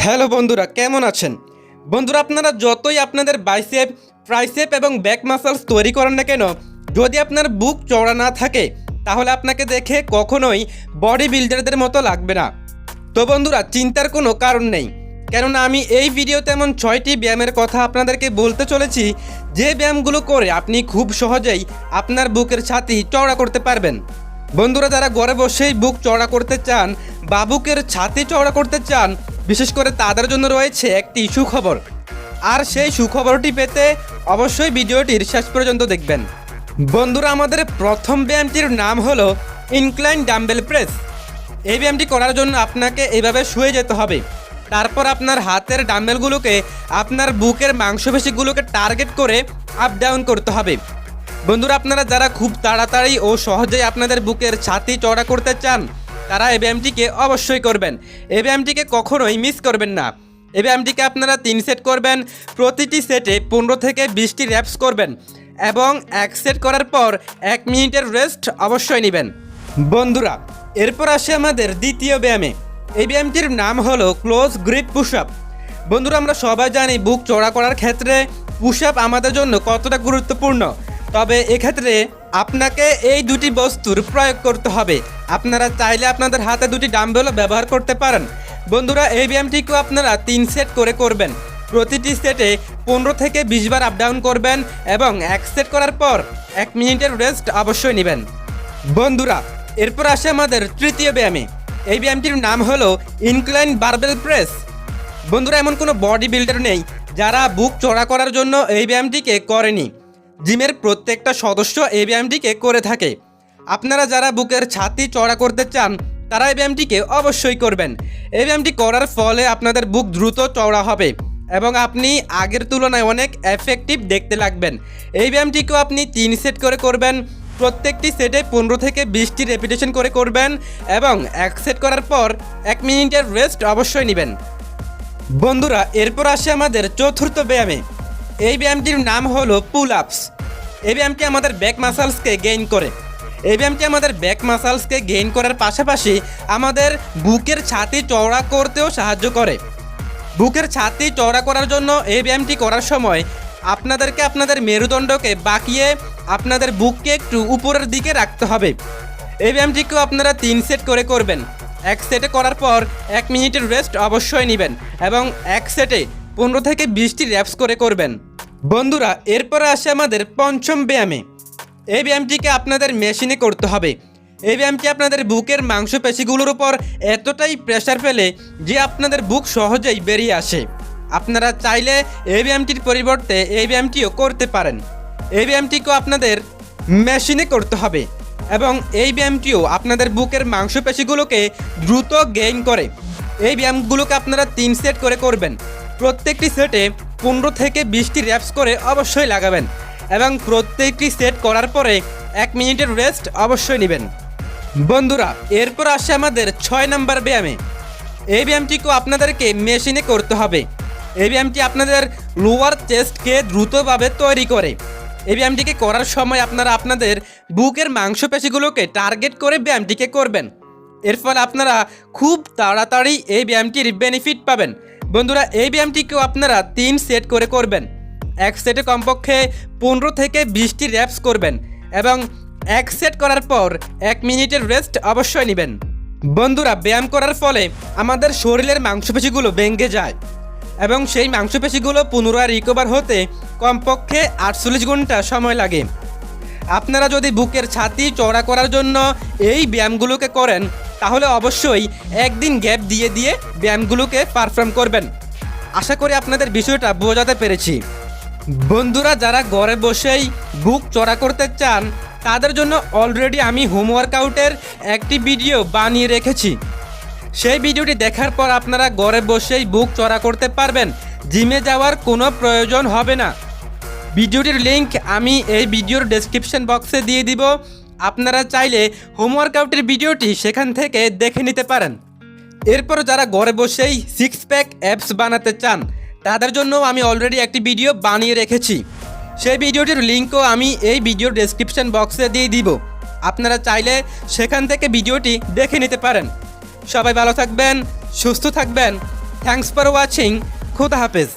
Hello বন্ধুরা, কেমন আছেন? বন্ধুরা, আপনারা যতই আপনাদের বাইসেপ, ট্রাইসেপ এবং ব্যাক মাসলস তৈরি করেন না কেন, যদি আপনার বুক চওড়া না থাকে তাহলে আপনাকে দেখে কখনোই বডি বিল্ডারদের মতো লাগবে না। তো বন্ধুরা, চিন্তার কোনো কারণ নেই, কেননা আমি এই ভিডিওতে এমন 6টি ব্যায়ামের কথা আপনাদেরকে বলতে চলেছি যে ব্যায়ামগুলো করে আপনি খুব সহজেই আপনার বুকের ছাতি চওড়া করতে পারবেন। বন্ধুরা, যারা ঘরে বসেই বুক চওড়া করতে চান বা বুকের ছাতি চওড়া করতে চান, বিশেষ করে তাদের জন্য রয়েছে একটি সুখবর। আর সেই সুখবরটি পেতে অবশ্যই ভিডিওটির শেষ পর্যন্ত দেখবেন। বন্ধুরা, আমাদের প্রথম ব্যায়ামটির নাম হলো ইনক্লাইন ডাম্বেল প্রেস। এই ব্যায়ামটি করার জন্য আপনাকে এইভাবে শুয়ে যেতে হবে। তারপর আপনার হাতের ডাম্বেলগুলোকে আপনার বুকের মাংসপেশিগুলোকে টার্গেট করে আপ ডাউন করতে হবে। বন্ধুরা, আপনারা যারা খুব তাড়াতাড়ি ও সহজেই আপনাদের বুকের ছাতি চওড়া করতে চান তারা এই ব্যায়ামটিকে অবশ্যই করবেন। এই ব্যায়ামটিকে কখনোই মিস করবেন না। এই ব্যায়ামটিকে আপনারা 3 সেট করবেন। প্রতিটি সেটে 15 থেকে 20টি র্যাপস করবেন এবং এক সেট করার পর 1 মিনিটের রেস্ট অবশ্যই নেবেন। বন্ধুরা, এরপর আসে আমাদের দ্বিতীয় ব্যায়ামে। এই ব্যায়ামটির নাম হলো ক্লোজ গ্রিপ পুশ আপ। বন্ধুরা, আমরা সবাই জানি বুক চওড়া করার ক্ষেত্রে পুশ আপ আমাদের জন্য কতটা গুরুত্বপূর্ণ। তবে এক্ষেত্রে আপনাকে এই দুটি বস্তুর প্রয়োগ করতে হবে। আপনারা চাইলে আপনাদের হাতে 2টি ডাম্বেলও ব্যবহার করতে পারেন। বন্ধুরা, এই ব্যায়ামটিকেও আপনারা 3 সেট করে করবেন। প্রতিটি সেটে 15 থেকে 20 বার আপ ডাউন করবেন এবং এক সেট করার পর 1 মিনিটের রেস্ট অবশ্যই নেবেন। বন্ধুরা, এরপর আসে আমাদের তৃতীয় ব্যায়ামে। এই ব্যায়ামটির নাম হলো ইনক্লাইন বারবেল প্রেস। বন্ধুরা, এমন কোনো বডি বিল্ডার নেই যারা বুক চওড়া করার জন্য এই ব্যায়ামটিকে করেনি। জিমের প্রত্যেকটা সদস্য এই ব্যায়ামটিকে করে থাকে। আপনারা যারা বুকের ছাতি চওড়া করতে চান তারা এই ব্যায়ামটিকে অবশ্যই করবেন। এই ব্যায়ামটি করার ফলে আপনাদের বুক দ্রুত চওড়া হবে এবং আপনি আগের তুলনায় অনেক এফেক্টিভ দেখতে লাগবেন। এই ব্যায়ামটিকেও আপনি 3 সেট করে করবেন। প্রত্যেকটি সেটে 15 থেকে 20টি রেপিটেশন করে করবেন এবং এক সেট করার পর 1 মিনিটের রেস্ট অবশ্যই নেবেন। বন্ধুরা, এরপর আসে আমাদের চতুর্থ ব্যায়ামে। এই ব্যায়ামটির নাম হলো পুল আপস। এই ব্যায়ামটি আমাদের ব্যাক মাসলসকে গেইন করে। এই ব্যায়ামটি আমাদের ব্যাক মাসলসকে গেইন করার পাশাপাশি আমাদের বুকের ছাতি চওড়া করতেও সাহায্য করে। বুকের ছাতি চওড়া করার জন্য এই ব্যায়ামটি করার সময় আপনাদেরকে আপনাদের মেরুদণ্ডকে বাঁকিয়ে আপনাদের বুককে একটু উপরের দিকে রাখতে হবে। এই ব্যায়ামটিকেও আপনারা 3 সেট করে করবেন। এক সেটে করার পর 1 মিনিটের রেস্ট অবশ্যই নেবেন এবং এক সেটে 15 থেকে 20টি র্যাপস করে করবেন। বন্ধুরা, এরপরে আসে আমাদের পঞ্চম ব্যায়ামে। এই ব্যায়ামটিকে আপনাদের মেশিনে করতে হবে। এই ব্যায়ামটি আপনাদের বুকের মাংসপেশিগুলোর উপর এতটাই প্রেসার ফেলে যে আপনাদের বুক সহজেই বেরিয়ে আসে। আপনারা চাইলে এই ব্যায়ামটির পরিবর্তে এই ব্যায়ামটিও করতে পারেন। এই ব্যায়ামটিকেও আপনাদের মেশিনে করতে হবে এবং এই ব্যায়ামটিও আপনাদের বুকের মাংসপেশিগুলোকে দ্রুত গেইন করে। এই ব্যায়ামগুলোকে আপনারা 3 সেট করে করবেন। প্রত্যেকটি সেটে 15 থেকে 20টি র্যাপস করে অবশ্যই লাগাবেন এবং প্রত্যেকটি সেট করার পরে 1 মিনিটের রেস্ট অবশ্যই নেবেন। বন্ধুরা, এরপর আসে আমাদের 6 নম্বর ব্যায়ামে। এই ব্যায়ামটিকেও আপনাদেরকে মেশিনে করতে হবে। এই ব্যায়ামটি আপনাদের লোয়ার চেস্টকে দ্রুতভাবে তৈরি করে। এই ব্যায়ামটিকে করার সময় আপনারা আপনাদের বুকের মাংসপেশিগুলোকে টার্গেট করে ব্যায়ামটিকে করবেন। এর ফলে আপনারা খুব তাড়াতাড়ি এই ব্যায়ামটির বেনিফিট পাবেন। বন্ধুরা, এই ব্যায়ামটিকেও আপনারা 3 সেট করে করবেন। এক সেটে কমপক্ষে 15 থেকে 20টি র্যাপস করবেন এবং এক সেট করার পর 1 মিনিটের রেস্ট অবশ্যই নেবেন। বন্ধুরা, ব্যায়াম করার ফলে আমাদের শরীরের মাংসপেশিগুলো ভেঙে যায় এবং সেই মাংসপেশিগুলো পুনরায় রিকভার হতে কমপক্ষে 48 ঘন্টা সময় লাগে। আপনারা যদি বুকের ছাতি চওড়া করার জন্য এই ব্যায়ামগুলোকে করেন তাহলে অবশ্যই একদিন গ্যাপ দিয়ে দিয়ে ব্যায়ামগুলোকে পারফর্ম করবেন। আশা করি আপনাদের বিষয়টা বোঝাতে পেরেছি। বন্ধুরা, যারা ঘরে বসেই বুক চওড়া করতে চান তাদের জন্য অলরেডি আমি হোমওয়ার্কআউটের একটি ভিডিও বানিয়ে রেখেছি। সেই ভিডিওটি দেখার পর আপনারা ঘরে বসেই বুক চওড়া করতে পারবেন। জিমে যাওয়ার কোনো প্রয়োজন হবে না। ভিডিওটির লিংক আমি এই ভিডিওর ডেসক্রিপশন বক্সে দিয়ে দিব। আপনারা চাইলে হোমওয়ার্কআউটের ভিডিওটি সেখান থেকে দেখে নিতে পারেন। এরপর যারা ঘরে বসেই 6 প্যাক অ্যাপস বানাতে চান তাদের জন্য আমি অলরেডি একটি ভিডিও বানিয়ে রেখেছি। সেই ভিডিওটির লিংকও আমি এই ভিডিওর ডেসক্রিপশন বক্সে দিয়ে দিব। আপনারা চাইলে সেখান থেকে ভিডিওটি দেখে নিতে পারেন। সবাই ভালো থাকবেন, সুস্থ থাকবেন। Thanks for watching. খুদা হাফেজ।